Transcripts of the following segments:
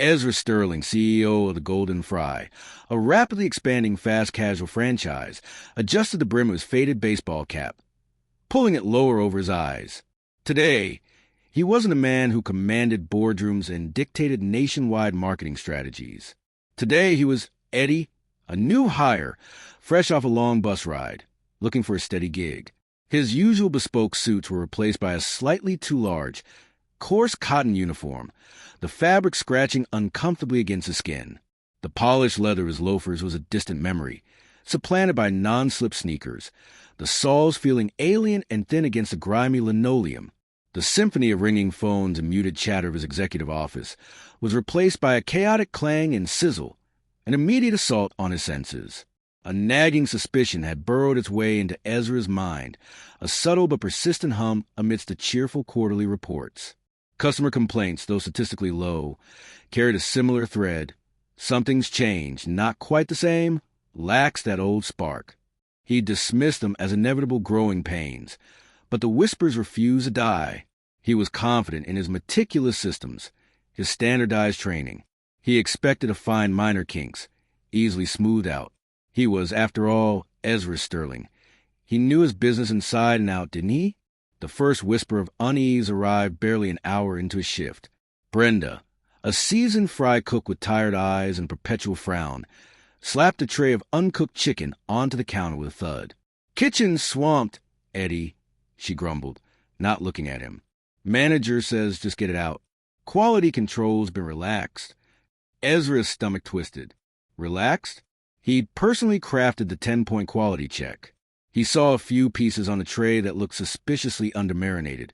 Ezra Sterling, CEO of the Golden Fry, a rapidly expanding fast-casual franchise, adjusted the brim of his faded baseball cap, pulling it lower over his eyes. Today, he wasn't a man who commanded boardrooms and dictated nationwide marketing strategies. Today, he was Eddie, a new hire, fresh off a long bus ride, looking for a steady gig. His usual bespoke suits were replaced by a slightly too large, coarse cotton uniform, the fabric scratching uncomfortably against his skin. The polished leather of his loafers was a distant memory, supplanted by non-slip sneakers, the soles feeling alien and thin against the grimy linoleum. The symphony of ringing phones and muted chatter of his executive office was replaced by a chaotic clang and sizzle, an immediate assault on his senses. A nagging suspicion had burrowed its way into Ezra's mind, a subtle but persistent hum amidst the cheerful quarterly reports. Customer complaints, though statistically low, carried a similar thread. Something's changed, not quite the same, lacks that old spark. He dismissed them as inevitable growing pains, but the whispers refused to die. He was confident in his meticulous systems, his standardized training. He expected to find minor kinks, easily smoothed out. He was, after all, Ezra Sterling. He knew his business inside and out, didn't he? The first whisper of unease arrived barely an hour into his shift. Brenda, a seasoned fry cook with tired eyes and perpetual frown, slapped a tray of uncooked chicken onto the counter with a thud. "Kitchen's swamped, Eddie," she grumbled, not looking at him. "Manager says just get it out. Quality control's been relaxed." Ezra's stomach twisted. Relaxed? He'd personally crafted the 10-point quality check. He saw a few pieces on the tray that looked suspiciously undermarinated.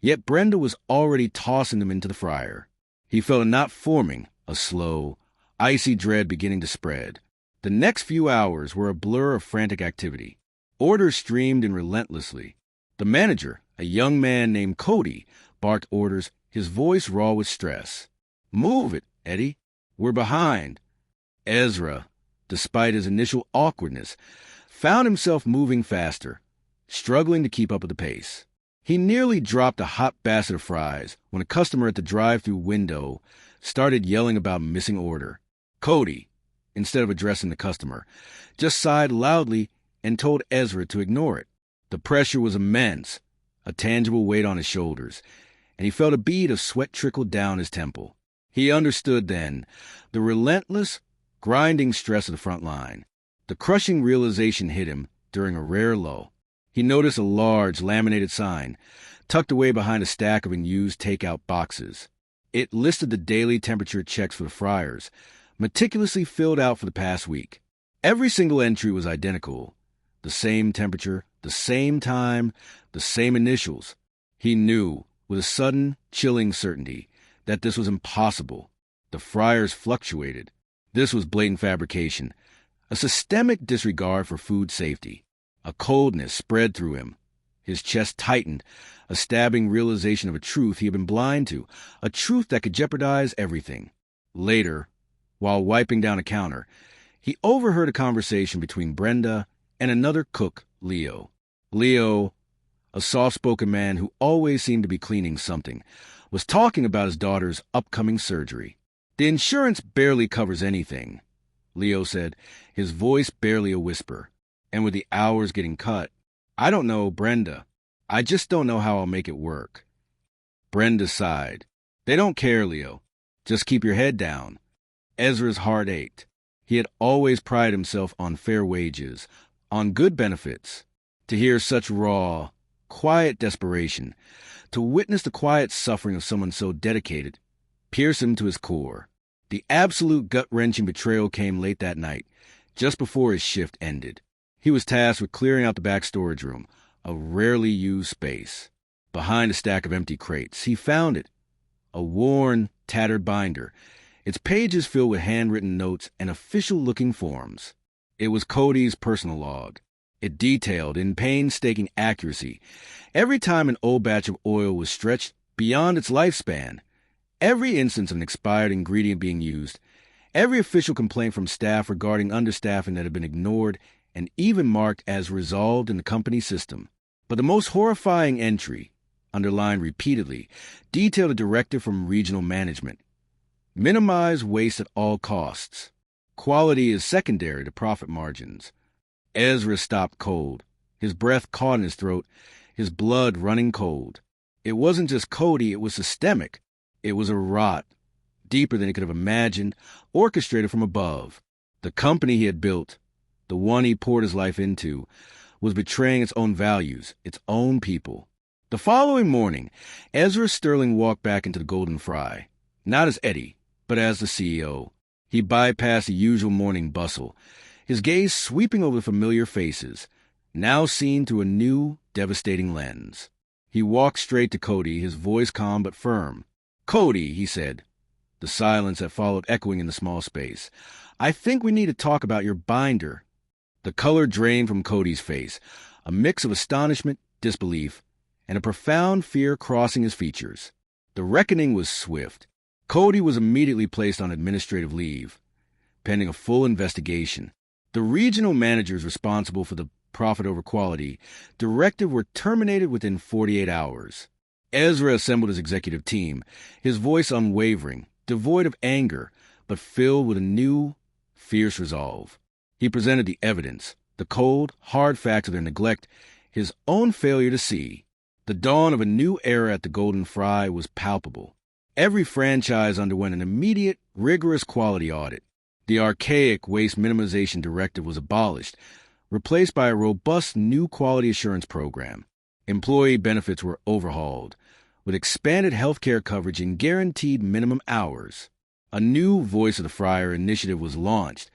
Yet Brenda was already tossing them into the fryer. He felt a knot forming, a slow, icy dread beginning to spread. The next few hours were a blur of frantic activity. Orders streamed in relentlessly. The manager, a young man named Cody, barked orders, his voice raw with stress. "Move it, Eddie. We're behind." Ezra, despite his initial awkwardness, found himself moving faster, struggling to keep up with the pace. He nearly dropped a hot basket of fries when a customer at the drive-thru window started yelling about missing order. Cody, instead of addressing the customer, just sighed loudly and told Ezra to ignore it. The pressure was immense, a tangible weight on his shoulders, and he felt a bead of sweat trickle down his temple. He understood then the relentless, grinding stress of the front line. The crushing realization hit him during a rare lull. He noticed a large, laminated sign tucked away behind a stack of unused takeout boxes. It listed the daily temperature checks for the fryers, meticulously filled out for the past week. Every single entry was identical. The same temperature, the same time, the same initials. He knew, with a sudden, chilling certainty, that this was impossible. The fryers fluctuated. This was blatant fabrication, a systemic disregard for food safety. A coldness spread through him. His chest tightened, a stabbing realization of a truth he had been blind to, a truth that could jeopardize everything. Later, while wiping down a counter, he overheard a conversation between Brenda and another cook, Leo. Leo, a soft-spoken man who always seemed to be cleaning something, was talking about his daughter's upcoming surgery. "The insurance barely covers anything," Leo said, his voice barely a whisper. "And with the hours getting cut, I don't know, Brenda. I just don't know how I'll make it work." Brenda sighed. "They don't care, Leo. Just keep your head down." Ezra's heart ached. He had always prided himself on fair wages, on good benefits. To hear such raw, quiet desperation, to witness the quiet suffering of someone so dedicated, pierced him to his core. The absolute gut-wrenching betrayal came late that night, just before his shift ended. He was tasked with clearing out the back storage room, a rarely used space. Behind a stack of empty crates, he found it, a worn, tattered binder, its pages filled with handwritten notes and official-looking forms. It was Cody's personal log. It detailed, in painstaking accuracy, every time an old batch of oil was stretched beyond its lifespan, every instance of an expired ingredient being used, every official complaint from staff regarding understaffing that had been ignored and even marked as resolved in the company system. But the most horrifying entry, underlined repeatedly, detailed a directive from regional management. Minimize waste at all costs. Quality is secondary to profit margins. Ezra stopped cold, his breath caught in his throat, his blood running cold. It wasn't just Cody, it was systemic. It was a rot, deeper than he could have imagined, orchestrated from above. The company he had built, the one he poured his life into, was betraying its own values, its own people. The following morning, Ezra Sterling walked back into the Golden Fry, not as Eddie, but as the CEO. He bypassed the usual morning bustle, his gaze sweeping over the familiar faces, now seen through a new, devastating lens. He walked straight to Cody, his voice calm but firm. "Cody," he said, the silence that followed echoing in the small space, "I think we need to talk about your binder." The color drained from Cody's face, a mix of astonishment, disbelief, and a profound fear crossing his features. The reckoning was swift. Cody was immediately placed on administrative leave, pending a full investigation. The regional managers responsible for the profit over quality directive were terminated within 48 hours. Ezra assembled his executive team, his voice unwavering, devoid of anger, but filled with a new, fierce resolve. He presented the evidence, the cold, hard facts of their neglect, his own failure to see. The dawn of a new era at the Golden Fry was palpable. Every franchise underwent an immediate, rigorous quality audit. The archaic waste minimization directive was abolished, replaced by a robust new quality assurance program. Employee benefits were overhauled, with expanded healthcare coverage and guaranteed minimum hours. A new Voice of the Fryer initiative was launched,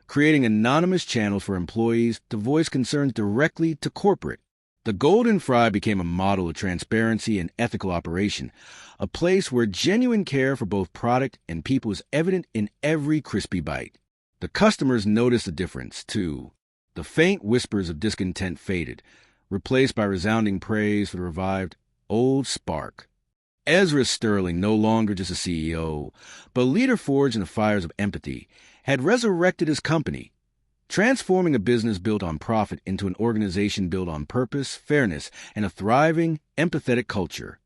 creating anonymous channels for employees to voice concerns directly to corporate. The Golden Fry became a model of transparency and ethical operation, a place where genuine care for both product and people is evident in every crispy bite. The customers noticed the difference, too. The faint whispers of discontent faded, replaced by resounding praise for the revived old spark. Ezra Sterling, no longer just a CEO, but a leader forged in the fires of empathy, had resurrected his company, transforming a business built on profit into an organization built on purpose, fairness, and a thriving, empathetic culture.